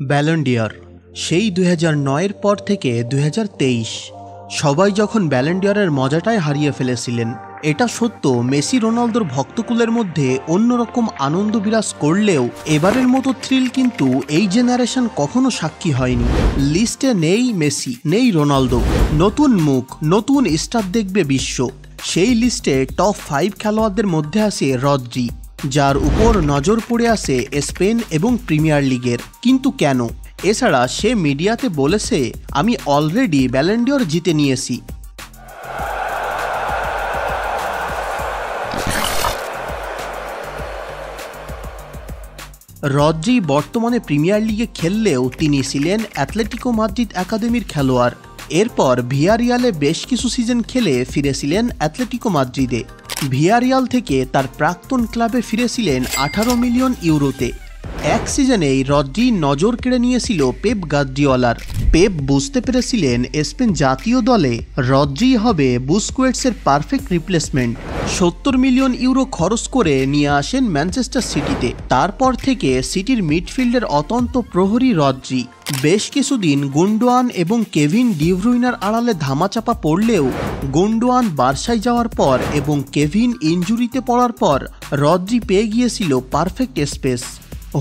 Ballon d'Or সেই 2009 পর থেকে 2023 সবাই যখন ব্যালন ডি'অরের মজাটাই হারিয়ে ফেলেছিলেন। এটা সত্য, মেসি রোনালদোর ভক্তকুলের মধ্যে অন্যরকম আনন্দ বিরাজ করলেও এবারের মতো থ্রিল কিন্তু এই জেনারেশন কখনো সাক্ষী হয়নি। লিস্টে নেই মেসি, নেই রোনালদো, নতুন মুখ, নতুন স্টার দেখবে বিশ্ব। সেই লিস্টে টপ 5 খেলোয়াড়দের মধ্যে আছে রদ্রি, যার উপর নজর পড়ে আছে স্পেন এবং প্রিমিয়ার লিগের। কিন্তু কেন? এছাড়া সে মিডিয়াতে বলেছে, আমি অলরেডি ব্যালন ডি'অর জিতে নিয়েছি। রদ্রি বর্তমানে প্রিমিয়ার লিগে খেললেও তিনি ছিলেন অ্যাটলেটিকো মাদ্রিদ একাডেমির খেলোয়াড়। এরপর ভিয়ারিয়ালে বেশ কিছু সিজন খেলে ফিরেছিলেন অ্যাটলেটিকো মাদ্রিদে। ভিয়ারিয়াল থেকে তার প্রাক্তন ক্লাবে ফিরেছিলেন 18 মিলিয়ন ইউরোতে। এক সিজনেই রদ্রি নজর কেড়ে নিয়েছিল পেপ গার্দিওলার। পেপ বুঝতে পেরেছিলেন স্পেন জাতীয় দলে রদ্রি হবে বুস্কুয়েটসের পারফেক্ট রিপ্লেসমেন্ট। 70 মিলিয়ন ইউরো খরচ করে নিয়ে আসেন ম্যানচেস্টার সিটিতে। তারপর থেকে সিটির মিডফিল্ডের অত্যন্ত প্রহরী রদ্রি। বেশ কিছুদিন গুন্ডোয়ান এবং কেভিন ডি ব্রুইনার আড়ালে ধামাচাপা পড়লেও গুন্ডোয়ান বার্সায় যাওয়ার পর এবং কেভিন ইনজুরিতে পড়ার পর রদ্রি পেয়ে গিয়েছিল পারফেক্ট স্পেস।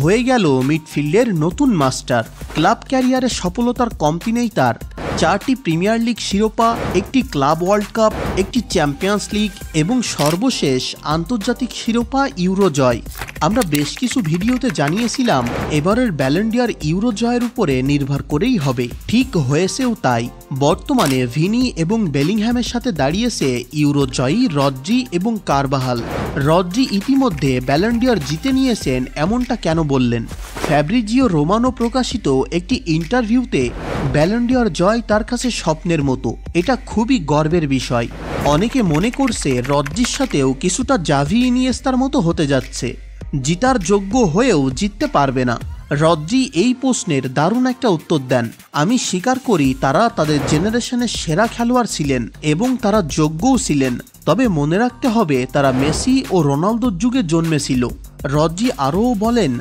হয়ে গেল মিডফিল্ডের নতুন মাস্টার। ক্লাব ক্যারিয়ারে সফলতার কমতি নেই তার। 4টি প্রিমিয়ার লিগ শিরোপা, একটি ক্লাব ওয়ার্ল্ড কাপ, একটি চ্যাম্পিয়ন্স লিগ এবং সর্বশেষ আন্তর্জাতিক শিরোপা ইউরো জয়। আমরা বেশ কিছু ভিডিওতে জানিয়েছিলাম এবারের ব্যালন ডি'অর ইউরো জয়ের উপরে নির্ভর করেই হবে। ঠিক হয়েছেও তাই। বর্তমানে ভিনি এবং বেলিংহ্যামের সাথে দাঁড়িয়েছে ইউরো জয়ী রদ্রি এবং কারবাহাল। রদ্রি ইতিমধ্যে ব্যালন ডি'অর জিতে নিয়েছেন, এমনটা কেন বললেন? ফ্যাব্রিজিও রোমানো প্রকাশিত একটি ইন্টারভিউতে ব্যালন ডি'অর জয় তার কাছে স্বপ্নের মতো। এটা খুবই গর্বের বিষয়। অনেকে মনে করছে রদ্রির সাথেও কিছুটা জাভি ইনিয়েস্তার মতো হতে যাচ্ছে, জিতার যোগ্য হয়েও জিততে পারবে না। রদ্রি এই প্রশ্নের দারুণ একটা উত্তর দেন। আমি স্বীকার করি তারা তাদের জেনারেশনের সেরা খেলোয়াড় ছিলেন এবং তারা যোগ্যও ছিলেন, তবে মনে রাখতে হবে তারা মেসি ও রোনালদোর যুগে জন্মেছিল। রদ্রি আরও বলেন,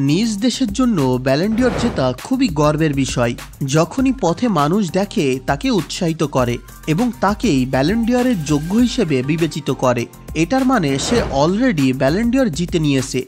নিজ দেশের জন্য ব্যালন ডি'অর জেতা খুবই গর্বের বিষয়। যখনই পথে মানুষ দেখে তাকে উৎসাহিত করে এবং তাকেই ব্যালন ডি'অরের যোগ্য হিসেবে বিবেচিত করে। এটার মানে সে অলরেডি ব্যালন ডি'অর জিতে নিয়েছে।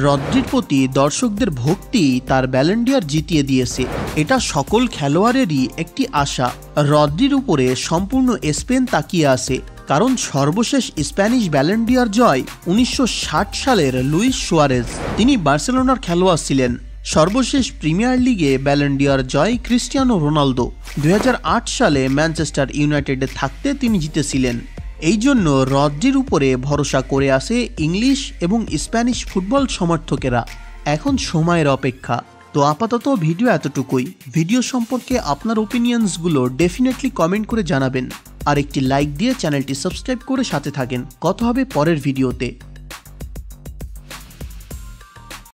রদ্রির প্রতি দর্শকদের ভক্তি তার ব্যালন ডি'অর জিতিয়ে দিয়েছে। এটা সকল খেলোয়াড়েরই একটি আশা। রদ্রির উপরে সম্পূর্ণ স্পেন তাকিয়ে আছে, কারণ সর্বশেষ স্প্যানিশ ব্যালন ডি'অর জয় 1960 সালের লুইস সুয়ারেজ। তিনি বার্সেলোনার খেলোয়াড় ছিলেন। সর্বশেষ প্রিমিয়ার লিগে ব্যালন ডি'অর জয় ক্রিস্টিয়ানো রোনালদো 2008 সালে ম্যানচেস্টার ইউনাইটেডে থাকতে তিনি জিতেছিলেন। এই জন্য রদ্রির উপরে ভরসা করে আসে ইংলিশ এবং স্প্যানিশ ফুটবল সমর্থকেরা। এখন সময়ের অপেক্ষা। তো আপাতত ভিডিও এতটুকুই। ভিডিও সম্পর্কে আপনার ওপিনিয়ন্সগুলো ডেফিনেটলি কমেন্ট করে জানাবেন, আর একটি লাইক দিয়ে চ্যানেলটি সাবস্ক্রাইব করে সাথে থাকেন। কথা হবে পরের ভিডিওতে।